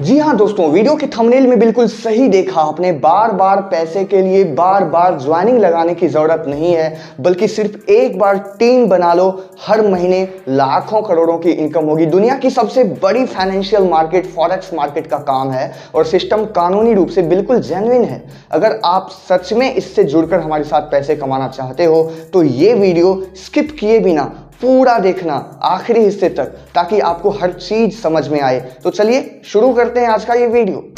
जी हाँ दोस्तों, वीडियो के थंबनेल में बिल्कुल सही देखा आपने। बार बार पैसे के लिए बार बार ज्वाइनिंग लगाने की जरूरत नहीं है, बल्कि सिर्फ एक बार टीम बना लो, हर महीने लाखों करोड़ों की इनकम होगी। दुनिया की सबसे बड़ी फाइनेंशियल मार्केट फॉरेक्स मार्केट का काम है और सिस्टम कानूनी रूप से बिल्कुल जेन्युइन है। अगर आप सच में इससे जुड़कर हमारे साथ पैसे कमाना चाहते हो तो ये वीडियो स्किप किए बिना पूरा देखना आखिरी हिस्से तक, ताकि आपको हर चीज समझ में आए। तो चलिए शुरू करते हैं आज का ये वीडियो।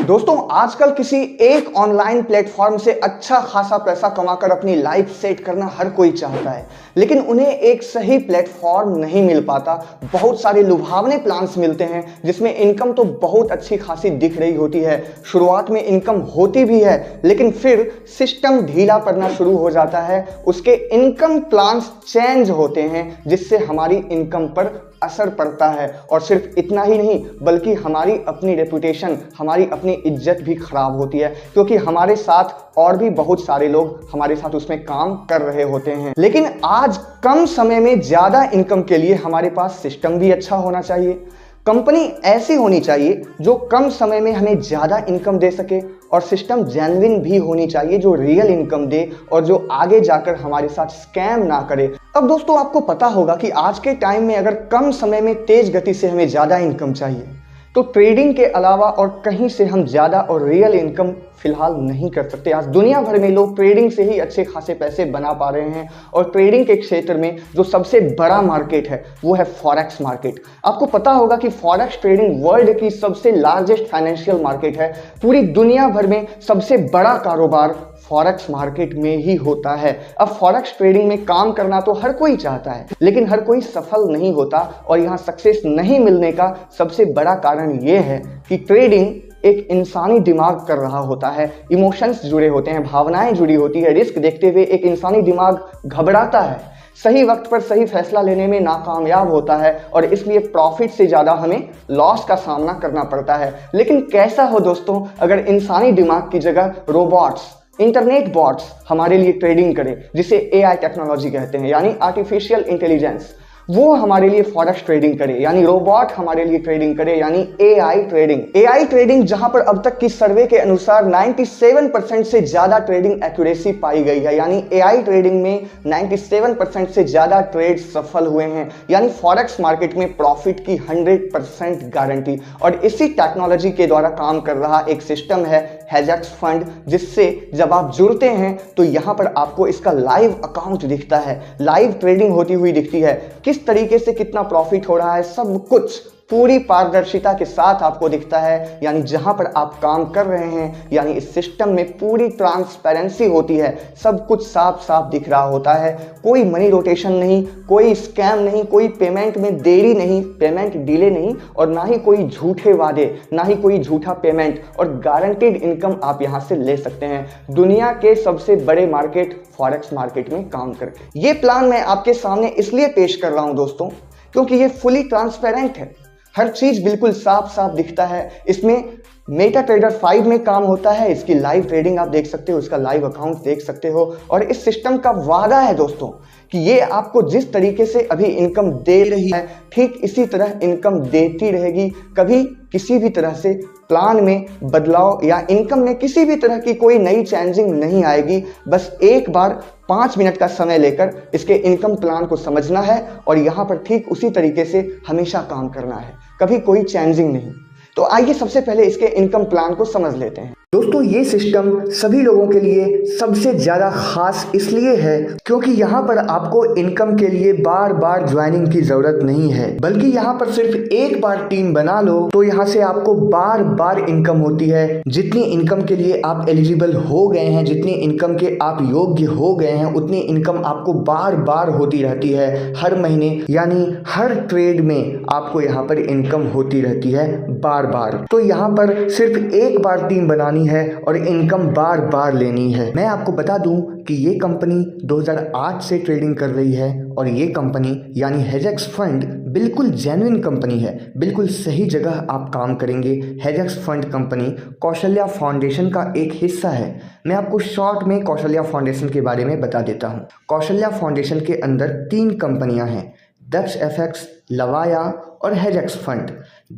दोस्तों, आजकल किसी एक ऑनलाइन प्लेटफॉर्म से अच्छा खासा पैसा कमाकर अपनी लाइफ सेट करना हर कोई चाहता है, लेकिन उन्हें एक सही प्लेटफॉर्म नहीं मिल पाता। बहुत सारे लुभावने प्लान्स मिलते हैं जिसमें इनकम तो बहुत अच्छी खासी दिख रही होती है, शुरुआत में इनकम होती भी है, लेकिन फिर सिस्टम ढीला पड़ना शुरू हो जाता है। उसके इनकम प्लान्स चेंज होते हैं जिससे हमारी इनकम पर असर पड़ता है, और सिर्फ इतना ही नहीं बल्कि हमारी अपनी रेपुटेशन, हमारी अपनी इज्जत भी खराब होती है, क्योंकि हमारे साथ और भी बहुत सारे लोग हमारे साथ उसमें काम कर रहे होते हैं। लेकिन आज कम समय में ज्यादा इनकम के लिए हमारे पास सिस्टम भी अच्छा होना चाहिए। कंपनी ऐसी होनी चाहिए जो कम समय में हमें ज्यादा इनकम दे सके, और सिस्टम जेन्युइन भी होनी चाहिए जो रियल इनकम दे और जो आगे जाकर हमारे साथ स्कैम ना करे। अब दोस्तों, आपको पता होगा कि आज के टाइम में अगर कम समय में तेज गति से हमें ज्यादा इनकम चाहिए तो ट्रेडिंग के अलावा और कहीं से हम ज्यादा और रियल इनकम फिलहाल नहीं कर सकते। आज दुनिया भर में लोग ट्रेडिंग से ही अच्छे खासे पैसे बना पा रहे हैं, और ट्रेडिंग के क्षेत्र में जो सबसे बड़ा मार्केट है वो है फॉरेक्स मार्केट। आपको पता होगा कि फॉरेक्स ट्रेडिंग वर्ल्ड की सबसे लार्जेस्ट फाइनेंशियल मार्केट है। पूरी दुनिया भर में सबसे बड़ा कारोबार फॉरेक्स मार्केट में ही होता है। अब फॉरेक्स ट्रेडिंग में काम करना तो हर कोई चाहता है, लेकिन हर कोई सफल नहीं होता, और यहाँ सक्सेस नहीं मिलने का सबसे बड़ा कारण ये है कि ट्रेडिंग एक इंसानी दिमाग कर रहा होता है। इमोशंस जुड़े होते हैं, भावनाएं जुड़ी होती है। रिस्क देखते हुए एक इंसानी दिमाग घबराता है, सही वक्त पर सही फैसला लेने में नाकामयाब होता है, और इसलिए प्रॉफिट से ज्यादा हमें लॉस का सामना करना पड़ता है। लेकिन कैसा हो दोस्तों अगर इंसानी दिमाग की जगह रोबोट्स, इंटरनेट बॉट्स हमारे लिए ट्रेडिंग करें, जिसे एआई टेक्नोलॉजी कहते हैं, यानी आर्टिफिशियल इंटेलिजेंस, वो हमारे लिए फॉरेक्स ट्रेडिंग करे, यानी रोबोट हमारे लिए ट्रेडिंग करे, यानी एआई ट्रेडिंग। एआई ट्रेडिंग जहां पर अब तक की सर्वे के अनुसार 97% से ज्यादा ट्रेडिंग एक्यूरेसी पाई गई है, यानी एआई ट्रेडिंग में 97% से ज्यादा ट्रेड सफल हुए हैं, यानी फॉरेक्स मार्केट में प्रॉफिट की 100% गारंटी। और इसी टेक्नोलॉजी के द्वारा काम कर रहा एक सिस्टम है हेजेक्स फंड, जिससे जब आप जुड़ते हैं तो यहां पर आपको इसका लाइव अकाउंट दिखता है, लाइव ट्रेडिंग होती हुई दिखती है, किस तरीके से कितना प्रॉफिट हो रहा है, सब कुछ पूरी पारदर्शिता के साथ आपको दिखता है। यानी जहां पर आप काम कर रहे हैं, यानी इस सिस्टम में पूरी ट्रांसपेरेंसी होती है, सब कुछ साफ साफ दिख रहा होता है। कोई मनी रोटेशन नहीं, कोई स्कैम नहीं, कोई पेमेंट में देरी नहीं, पेमेंट डिले नहीं, और ना ही कोई झूठे वादे, ना ही कोई झूठा पेमेंट, और गारंटीड इनकम आप यहां से ले सकते हैं दुनिया के सबसे बड़े मार्केट फॉरेक्स मार्केट में काम करके। ये प्लान मैं आपके सामने इसलिए पेश कर रहा हूं दोस्तों क्योंकि ये फुली ट्रांसपेरेंट है, हर चीज बिल्कुल साफ साफ दिखता है। इसमें मेटा ट्रेडर 5 में काम होता है, इसकी लाइव ट्रेडिंग आप देख सकते हो, इसका लाइव अकाउंट देख सकते हो, और इस सिस्टम का वादा है दोस्तों कि ये आपको जिस तरीके से अभी इनकम दे रही है ठीक इसी तरह इनकम देती रहेगी। कभी किसी भी तरह से प्लान में बदलाव या इनकम में किसी भी तरह की कोई नई चेंजिंग नहीं आएगी। बस एक बार 5 मिनट का समय लेकर इसके इनकम प्लान को समझना है, और यहाँ पर ठीक उसी तरीके से हमेशा काम करना है, कभी कोई चेंजिंग नहीं। तो आइए सबसे पहले इसके इनकम प्लान को समझ लेते हैं। दोस्तों, ये सिस्टम सभी लोगों के लिए सबसे ज्यादा खास इसलिए है क्योंकि यहाँ पर आपको इनकम के लिए बार बार ज्वाइनिंग की जरूरत नहीं है, बल्कि यहाँ पर सिर्फ एक बार टीम बना लो तो यहाँ से आपको बार बार इनकम होती है। जितनी इनकम के लिए आप एलिजिबल हो गए हैं, जितनी इनकम के आप योग्य हो गए हैं, उतनी इनकम आपको बार बार होती रहती है हर महीने, यानी हर ट्रेड में आपको यहाँ पर इनकम होती रहती है बार बार। तो यहाँ पर सिर्फ एक बार टीम बनानी कंपनी है और इनकम बार बार लेनी है। मैं आपको बता दूं कि ये कंपनी 2008 से ट्रेडिंग कर रही है और ये कंपनी यानी हेजेक्स फंड बिल्कुल जेन्युइन कंपनी है, बिल्कुल सही जगह आप काम करेंगे। हेजेक्स फंड कंपनी कौशल्या फाउंडेशन का एक हिस्सा है। मैं आपको शॉर्ट में कौशल्या फाउंडेशन के बारे में बता देता हूँ। कौशल्या फाउंडेशन के अंदर 3 कंपनियाँ हैं, दक्ष एफएक्स, लवाया और हेजेक्स फंड।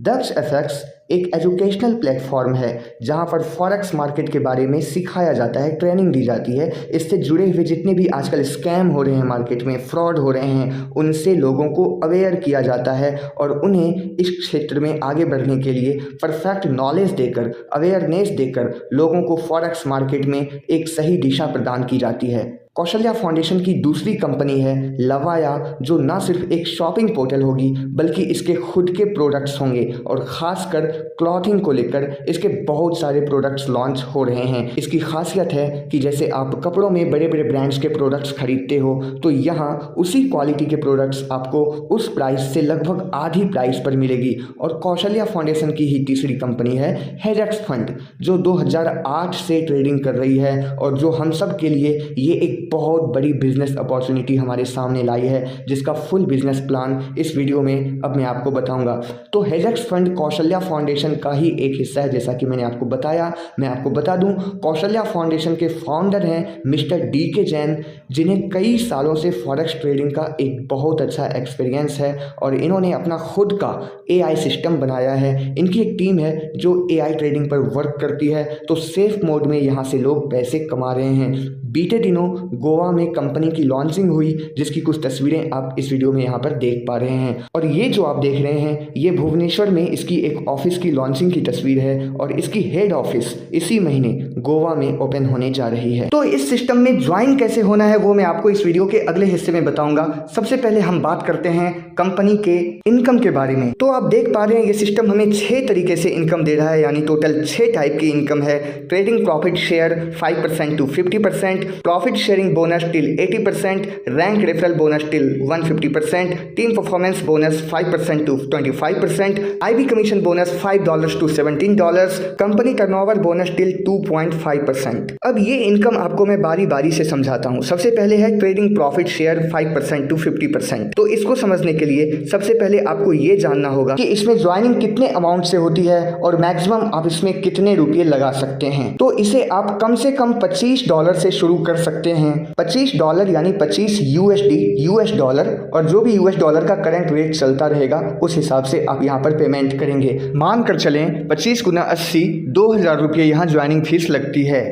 दक्ष एफएक्स एक एजुकेशनल प्लेटफॉर्म है जहां पर फॉरेक्स मार्केट के बारे में सिखाया जाता है, ट्रेनिंग दी जाती है। इससे जुड़े हुए जितने भी आजकल स्कैम हो रहे हैं, मार्केट में फ्रॉड हो रहे हैं, उनसे लोगों को अवेयर किया जाता है और उन्हें इस क्षेत्र में आगे बढ़ने के लिए परफेक्ट नॉलेज देकर, अवेयरनेस देकर लोगों को फॉरेक्स मार्केट में एक सही दिशा प्रदान की जाती है। कौशल्या फाउंडेशन की दूसरी कंपनी है लवाया, जो ना सिर्फ एक शॉपिंग पोर्टल होगी बल्कि इसके खुद के प्रोडक्ट्स होंगे और ख़ासकर क्लॉथिंग को लेकर इसके बहुत सारे प्रोडक्ट्स लॉन्च हो रहे हैं। इसकी खासियत है कि जैसे आप कपड़ों में बड़े बड़े ब्रांड्स के प्रोडक्ट्स खरीदते हो तो यहाँ उसी क्वालिटी के प्रोडक्ट्स आपको उस प्राइस से लगभग आधी प्राइस पर मिलेगी। और कौशल्या फाउंडेशन की ही तीसरी कंपनी है हेजेक्स फंड, जो 2008 से ट्रेडिंग कर रही है और जो हम सब के लिए ये एक बहुत बड़ी बिजनेस अपॉर्चुनिटी हमारे सामने लाई है, जिसका फुल बिजनेस प्लान इस वीडियो में अब मैं आपको बताऊंगा। तो हेजेक्स फंड कौशल्या फाउंडेशन का ही एक हिस्सा है, जैसा कि मैंने आपको बताया। मैं आपको बता दूं, कौशल्या फाउंडेशन के फाउंडर हैं मिस्टर DK जैन, जिन्हें कई सालों से फॉरेक्स ट्रेडिंग का एक बहुत अच्छा एक्सपीरियंस है और इन्होंने अपना खुद का AI सिस्टम बनाया है। इनकी एक टीम है जो AI ट्रेडिंग पर वर्क करती है। तो सेफ मोड में यहाँ से लोग पैसे कमा रहे हैं। बीते दिनों गोवा में कंपनी की लॉन्चिंग हुई, जिसकी कुछ तस्वीरें आप इस वीडियो में यहाँ पर देख पा रहे हैं। और ये जो आप देख रहे हैं ये भुवनेश्वर में इसकी एक ऑफिस की लॉन्चिंग की तस्वीर है और इसकी हेड ऑफिस इसी महीने गोवा में ओपन होने जा रही है। तो इस सिस्टम में ज्वाइन कैसे होना है वो मैं आपको इस वीडियो के अगले हिस्से में बताऊंगा। सबसे पहले हम बात करते हैं कंपनी के इनकम के बारे में। तो आप देख पा रहे हैं ये सिस्टम हमें 6 तरीके से इनकम दे रहा है, यानी टोटल 6 टाइप की इनकम है। Trading profit share 5% to 50%, profit sharing bonus till 80%, rank referral bonus till 150%, team performance bonus 5% to 25%, IB commission bonus $5 to $17, company turnover bonus till 2.5%। अब ये इनकम आपको मैं बारी बारी से समझाता हूँ। सबसे पहले है ट्रेडिंग प्रॉफिट शेयर 5% to 50%। तो इसको समझने के लिए सबसे पहले आपको ये जानना होगा कि इसमें ज्वाइनिंग कितने अमाउंट से होती है और मैक्सिमम आप इसमें कितने रुपये लगा सकते हैं। तो इसे आप कम से कम $25 से शुरू कर सकते हैं। $25 यानी 25 US डॉलर, और जो भी US डॉलर का करंट रेट चलता रहेगा उस हिसाब से आप यहाँ पर पेमेंट करेंगे। मान कर चलें 25 गुना 80, 2000 रुपये यहाँ ज्वाइनिंग फीस लगती है।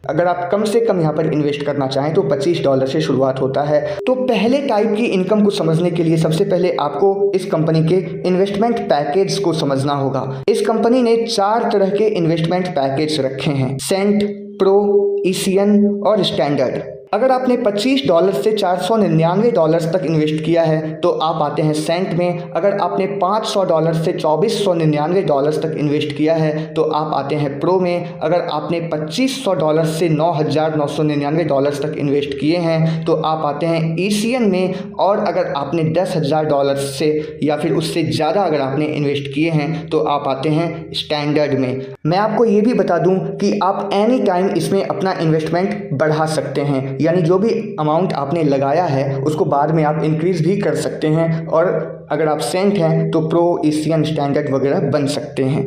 अगर आप कम से कम यहाँ पर इन्वेस्ट करना चाहें तो $25 से शुरुआत होता है। तो पहले टाइप की इनकम को समझने के लिए सबसे पहले आपको इस कंपनी के इन्वेस्टमेंट पैकेज को समझना होगा। इस कंपनी ने 4 तरह के इन्वेस्टमेंट पैकेज रखे हैं, सेंट, प्रो, ECN और स्टैंडर्ड। अगर आपने $25 से $499 तक इन्वेस्ट किया है तो आप आते हैं सेंट में। अगर आपने $500 से $2499 तक इन्वेस्ट किया है तो आप आते हैं प्रो में। अगर आपने $2500 से $9999 तक इन्वेस्ट किए हैं तो आप आते हैं ECN में। और अगर आपने $10,000 से या फिर उससे ज़्यादा अगर आपने इन्वेस्ट किए हैं तो आप आते हैं स्टैंडर्ड में। मैं आपको ये भी बता दूं कि आप एनी टाइम इसमें अपना इन्वेस्टमेंट बढ़ा सकते हैं, यानी जो भी अमाउंट आपने लगाया है उसको बाद में आप इंक्रीज भी कर सकते हैं। और अगर आप सेंट हैं तो प्रो, ECN, स्टैंडर्ड वगैरह बन सकते हैं।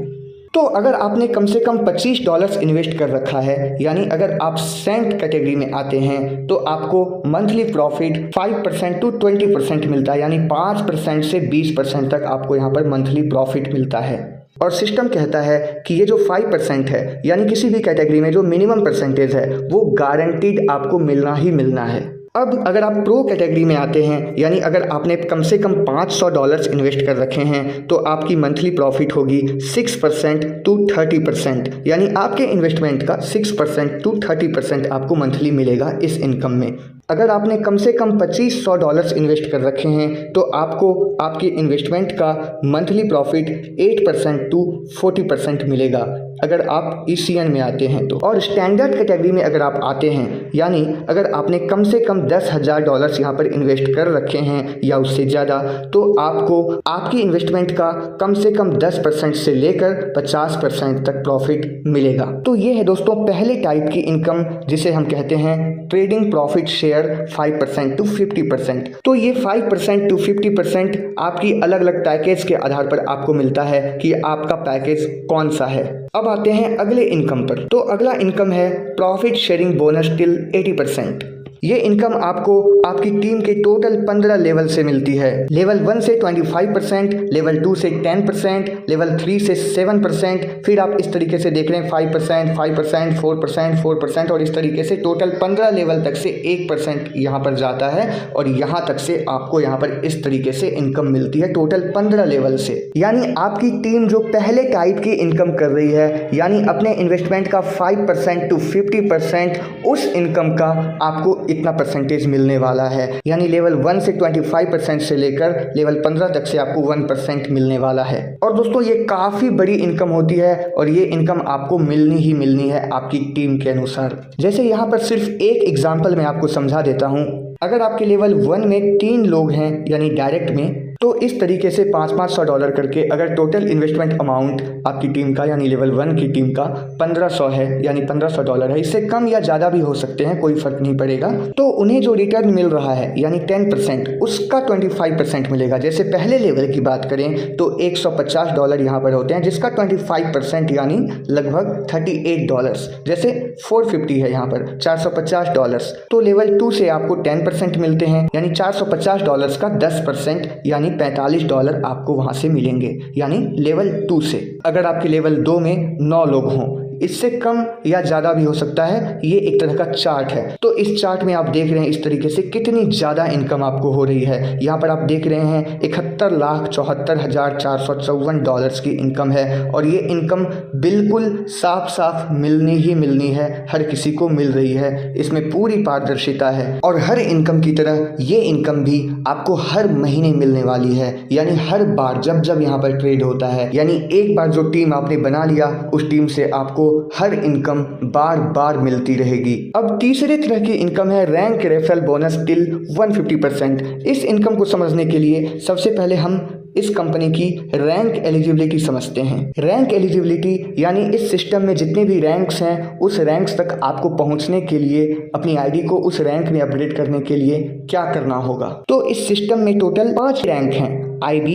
तो अगर आपने कम से कम $25 इन्वेस्ट कर रखा है, यानी अगर आप सेंट कैटेगरी में आते हैं तो आपको मंथली प्रॉफिट 5% to 20% मिलता है, यानी 5% से 20% तक आपको यहाँ पर मंथली प्रॉफिट मिलता है। और सिस्टम कहता है कि ये जो 5% है, यानी किसी भी कैटेगरी में जो मिनिमम परसेंटेज है वो गारंटीड आपको मिलना ही मिलना है। अब अगर आप प्रो कैटेगरी में आते हैं, यानी अगर आपने कम से कम $500 इन्वेस्ट कर रखे हैं तो आपकी मंथली प्रॉफिट होगी 6% to 30%, यानी आपके इन्वेस्टमेंट का 6% to 30% आपको मंथली मिलेगा इस इनकम में। अगर आपने कम से कम $2500 इन्वेस्ट कर रखे हैं तो आपको आपकी इन्वेस्टमेंट का मंथली प्रॉफिट 8% टू 40% मिलेगा अगर आप ECN में आते हैं तो। और स्टैंडर्ड कैटेगरी में अगर आप आते हैं, यानी अगर आपने कम से कम $10,000 यहाँ पर इन्वेस्ट कर रखे हैं या उससे ज़्यादा, तो आपको आपकी इन्वेस्टमेंट का कम से कम 10% से लेकर 50% तक प्रॉफिट मिलेगा। तो ये है दोस्तों पहले टाइप की इनकम जिसे हम कहते हैं ट्रेडिंग प्रॉफिट शेयर 5% टू 50%। तो ये 5% टू 50% आपकी अलग अलग पैकेज के आधार पर आपको मिलता है कि आपका पैकेज कौन सा है। अब आते हैं अगले इनकम पर। तो अगला इनकम है प्रॉफिट शेयरिंग बोनस टिल 80%। ये इनकम आपको आपकी टीम के टोटल 15 लेवल से मिलती है। लेवल 1 से 25%, लेवल 2 से 10%, लेवल 3 से 7%, फिर आप इस तरीके से देख रहे हैं 5%, 5%, 4%, 4% और इस तरीके से टोटल 15 लेवल तक से 1% यहाँ पर जाता है और यहाँ तक से आपको यहाँ पर इस तरीके से इनकम मिलती है टोटल 15 लेवल से। यानी आपकी टीम जो पहले टाइप की इनकम कर रही है, यानी अपने इन्वेस्टमेंट का 5% टू 50%, उस इनकम का आपको इतना परसेंटेज मिलने वाला है। यानी लेवल 1 से 25% से लेकर लेवल 15 तक से आपको 1% मिलने वाला है। और दोस्तों ये काफ़ी बड़ी इनकम होती है और ये इनकम आपको मिलनी ही मिलनी है आपकी टीम के अनुसार। जैसे यहाँ पर सिर्फ एक एग्जाम्पल मैं आपको समझा देता हूँ। अगर आपके लेवल 1 में 3 लोग हैं यानी डायरेक्ट में, तो इस तरीके से $500 करके अगर टोटल इन्वेस्टमेंट अमाउंट आपकी टीम का यानी लेवल 1 की टीम का 1500 है यानी $1500 है, इससे कम या ज़्यादा भी हो सकते हैं, कोई फर्क नहीं पड़ेगा। तो उन्हें जो रिटर्न मिल रहा है यानी 10%, उसका 25% मिलेगा। जैसे पहले लेवल की बात करें तो $150 यहाँ पर होते हैं जिसका 25% यानी लगभग $38। जैसे 450 है यहाँ पर $450। तो लेवल 2 से आपको 10% मिलते हैं यानी $450 का 10% यानी $45 आपको वहां से मिलेंगे यानी लेवल 2 से। अगर आपके लेवल 2 में 9 लोग हों, इससे कम या ज़्यादा भी हो सकता है। ये एक तरह का चार्ट है। तो इस चार्ट में आप देख रहे हैं इस तरीके से कितनी ज़्यादा इनकम आपको हो रही है। यहाँ पर आप देख रहे हैं $71,74,454 की इनकम है और ये इनकम बिल्कुल साफ साफ मिलनी ही मिलनी है, हर किसी को मिल रही है। इसमें पूरी पारदर्शिता है और हर इनकम की तरह ये इनकम भी आपको हर महीने मिलने वाली है। यानी हर बार जब जब यहाँ पर ट्रेड होता है, यानी एक बार जो टीम आपने बना लिया उस टीम से आपको हर इनकम बार बार मिलती रहेगी। अब तीसरे तरह की इनकम है रैंक रेफरल बोनस टिल 150%। इस इनकम को समझने के लिए सबसे पहले हम इस कंपनी की रैंक एलिजिबिलिटी समझते हैं। रैंक एलिजिबिलिटी यानी इस सिस्टम में जितने भी रैंक्स हैं उस रैंक्स तक आपको पहुंचने के लिए अपनी आईडी को उस रैंक में अपडेट करने के लिए क्या करना होगा। तो इस सिस्टम में टोटल 5 रैंक हैं, IB,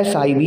SIB,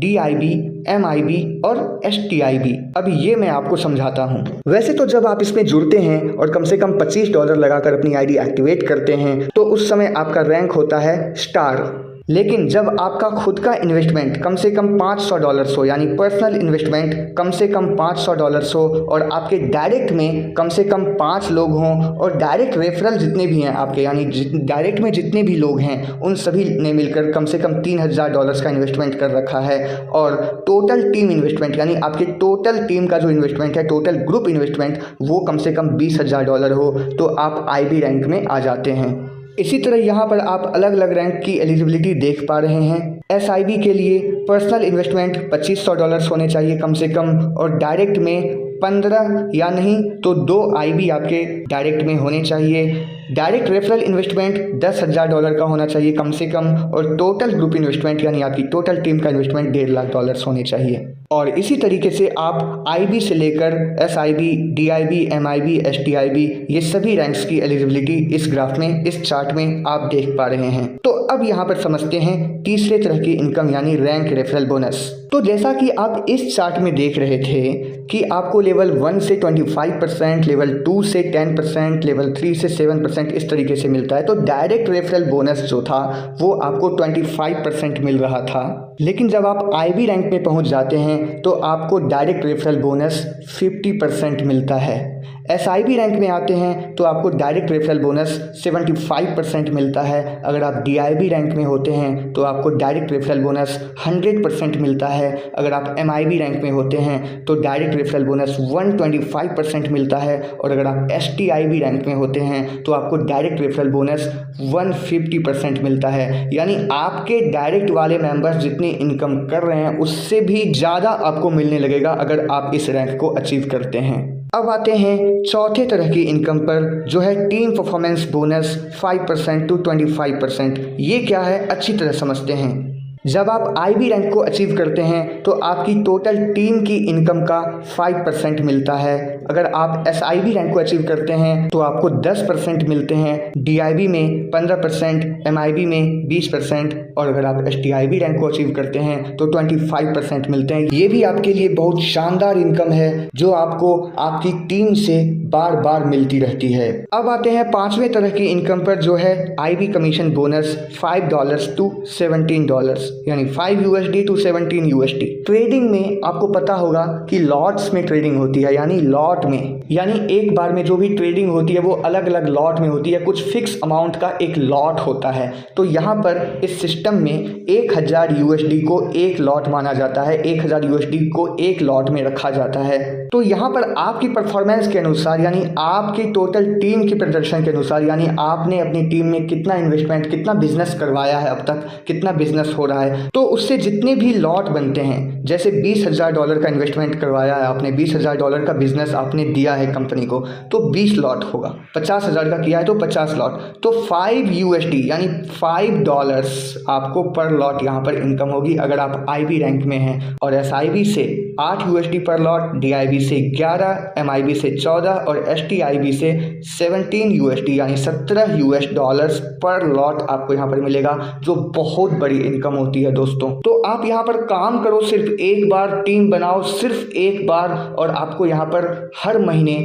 DIB, MIB और STIB। अब ये मैं आपको समझाता हूँ। वैसे तो जब आप इसमें जुड़ते हैं और कम से कम $25 लगाकर अपनी आईडी एक्टिवेट करते हैं तो उस समय आपका रैंक होता है स्टार। लेकिन जब आपका खुद का इन्वेस्टमेंट कम से कम $500 हो, यानी पर्सनल इन्वेस्टमेंट कम से कम $500 हो और आपके डायरेक्ट में कम से कम 5 लोग हों और डायरेक्ट रेफरल जितने भी हैं आपके, यानी डायरेक्ट में जितने भी लोग हैं उन सभी ने मिलकर कम से कम $3000 का इन्वेस्टमेंट कर रखा है और टोटल टीम इन्वेस्टमेंट यानी आपके टोटल टीम का जो इन्वेस्टमेंट है, टोटल ग्रुप इन्वेस्टमेंट, वो कम से कम $20000 हो तो आप IB रैंक में आ जाते हैं। इसी तरह यहाँ पर आप अलग अलग रैंक की एलिजिबिलिटी देख पा रहे हैं। SIB के लिए पर्सनल इन्वेस्टमेंट $2500 होने चाहिए कम से कम और डायरेक्ट में 15 या नहीं तो 2 IB आपके डायरेक्ट में होने चाहिए। डायरेक्ट रेफरल इन्वेस्टमेंट $10,000 का होना चाहिए कम से कम और टोटल ग्रुप इन्वेस्टमेंट यानी आपकी टोटल टीम का इन्वेस्टमेंट $1.5 होने चाहिए। और इसी तरीके से आप IB से लेकर SIB, DIB, MIB, STIB ये सभी रैंक्स की एलिजिबिलिटी इस ग्राफ में, इस चार्ट में आप देख पा रहे हैं। तो अब यहाँ पर समझते हैं तीसरे तरह की इनकम यानी रैंक रेफरल बोनस। तो जैसा कि आप इस चार्ट में देख रहे थे कि आपको लेवल 1 से 25%, लेवल 2 से 10%, लेवल 3 से 7% इस तरीके से मिलता है। तो डायरेक्ट रेफरल बोनस जो था वो आपको 25% मिल रहा था। लेकिन जब आप IB रैंक में पहुंच जाते हैं तो आपको डायरेक्ट रेफरल बोनस 50% मिलता है। SIP रैंक में आते हैं तो आपको डायरेक्ट रेफरल बोनस 75% मिलता है। अगर आप DIB रैंक में होते हैं तो आपको डायरेक्ट रेफरल बोनस 100% मिलता है। अगर आप MIB रैंक में होते हैं तो डायरेक्ट रेफरल बोनस 125% मिलता है। और अगर आप STIB रैंक में होते हैं तो आपको डायरेक्ट रेफरल बोनस 150% मिलता है। यानी आपके डायरेक्ट वाले मेंबर्स जितनी इनकम कर रहे हैं उससे भी ज़्यादा आपको मिलने लगेगा अगर आप इस रैंक को अचीव करते हैं। अब आते हैं चौथे तरह की इनकम पर, जो है टीम परफॉर्मेंस बोनस 5% to 25%। ये क्या है अच्छी तरह समझते हैं। जब आप IB रैंक को अचीव करते हैं तो आपकी टोटल टीम की इनकम का 5% मिलता है। अगर आप SIB रैंक को अचीव करते हैं तो आपको 10% मिलते हैं, DIB में 15%, MIB में 20% और अगर आप STIB रैंक को अचीव करते हैं तो 25% मिलते हैं। ये भी आपके लिए बहुत शानदार इनकम है जो आपको आपकी टीम से बार बार मिलती रहती है। अब आते हैं पांचवें तरह की इनकम पर, जो है IB कमीशन बोनस $5 to $17, यानी $5 to $17। ट्रेडिंग में आपको पता होगा कि लॉट्स में ट्रेडिंग होती है, यानी लॉट में, यानी एक बार में जो भी ट्रेडिंग होती है वो अलग अलग लॉट में होती है। कुछ फिक्स अमाउंट का एक लॉट होता है। तो यहाँ पर इस सिस्टम में $1000 को एक लॉट माना जाता है, $1000 को एक लॉट में रखा जाता है। तो यहाँ पर आपकी परफॉर्मेंस के अनुसार, यानी आपकी टोटल टीम के प्रदर्शन के अनुसार, यानी आपने अपनी टीम में कितना इन्वेस्टमेंट, कितना बिजनेस करवाया है अब तक, कितना बिजनेस हो रहा है, तो उससे जितने भी लॉट बनते हैं, जैसे $20,000 का इन्वेस्टमेंट करवाया है आपने, $20,000 का बिजनेस आपने दिया है कंपनी को, तो 20 लॉट होगा। 50,000 का किया है तो 50 लॉट, तो $5 यानी $5 आपको पर लॉट यहाँ पर इनकम होगी अगर आप IB रैंक में हैं। और SIB से $8 पर लॉट, DIB से 11, MIB से 14 और STIB से $17 यानी $17 पर लॉट आपको यहाँ पर मिलेगा, जो बहुत बड़ी इनकम होती है दोस्तों। तो आप यहाँ पर काम करो, सिर्फ एक बार टीम बनाओ, सिर्फ एक बार, और आपको यहाँ पर हर महीने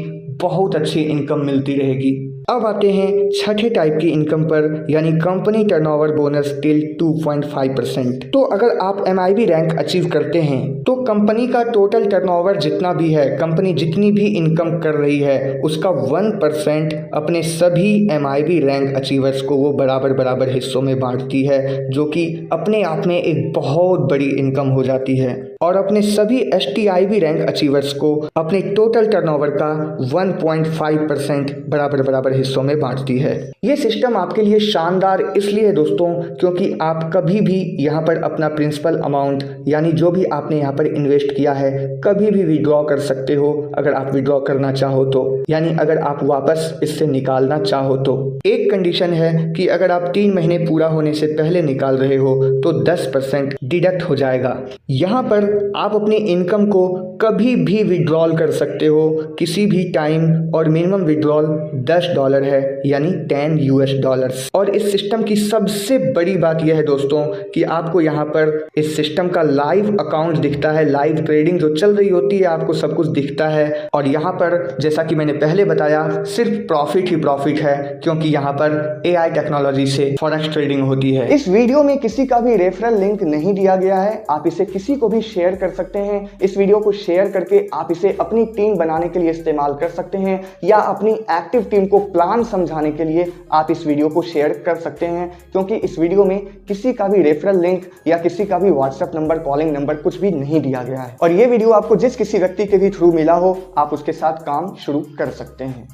बहुत अच्छी इनकम मिलती रहेगी। अब आते हैं छठे टाइप की इनकम पर, यानी कंपनी टर्नओवर बोनस टिल 2.5%। तो अगर आप MIB रैंक अचीव करते हैं तो कंपनी का टोटल टर्नओवर जितना भी है, कंपनी जितनी भी इनकम कर रही है उसका 1% अपने सभी MIB रैंक अचीवर्स को वो बराबर बराबर हिस्सों में बांटती है, जो कि अपने आप में एक बहुत बड़ी इनकम हो जाती है। और अपने सभी STIB रैंक अचीवर्स को अपने टोटल टर्नओवर का 1.5% बराबर बराबर हिस्सों में बांटती है। ये सिस्टम आपके लिए शानदार इसलिए है दोस्तों क्योंकि आप कभी भी यहाँ पर अपना प्रिंसिपल अमाउंट, यानी जो भी आपने यहाँ पर इन्वेस्ट किया है, कभी भी विड्रॉ कर सकते हो अगर आप विड्रॉ करना चाहो तो, यानी अगर आप वापस इससे निकालना चाहो तो। एक कंडीशन है कि अगर आप 3 महीने पूरा होने से पहले निकाल रहे हो तो 10% डिडक्ट हो जाएगा। यहाँ पर आप अपनी इनकम को कभी भी विड्रॉल कर सकते हो किसी भी टाइम, और मिनिमम विड्रॉल $10 है, यानी $10। और इस सिस्टम की सबसे बड़ी बात यह है दोस्तों कि आपको यहाँ पर इस सिस्टम का लाइव अकाउंट दिखता है, लाइव ट्रेडिंग जो चल रही होती है आपको सब कुछ दिखता है। और यहाँ पर जैसा कि मैंने पहले बताया, सिर्फ प्रॉफिट ही प्रॉफिट है क्योंकि यहाँ पर AI टेक्नोलॉजी से फॉरेक्स ट्रेडिंग होती है। इस वीडियो में किसी का भी रेफरल लिंक नहीं दिया गया है, आप इसे किसी को भी शेयर कर सकते हैं। इस वीडियो को शेयर करके आप इसे अपनी टीम बनाने के लिए इस्तेमाल कर सकते हैं, या अपनी एक्टिव टीम को प्लान समझाने के लिए आप इस वीडियो को शेयर कर सकते हैं, क्योंकि इस वीडियो में किसी का भी रेफरल लिंक या किसी का भी व्हाट्सएप नंबर, कॉलिंग नंबर कुछ भी नहीं दिया गया है। और ये वीडियो आपको जिस किसी व्यक्ति के भी थ्रू मिला हो, आप उसके साथ काम शुरू कर सकते हैं।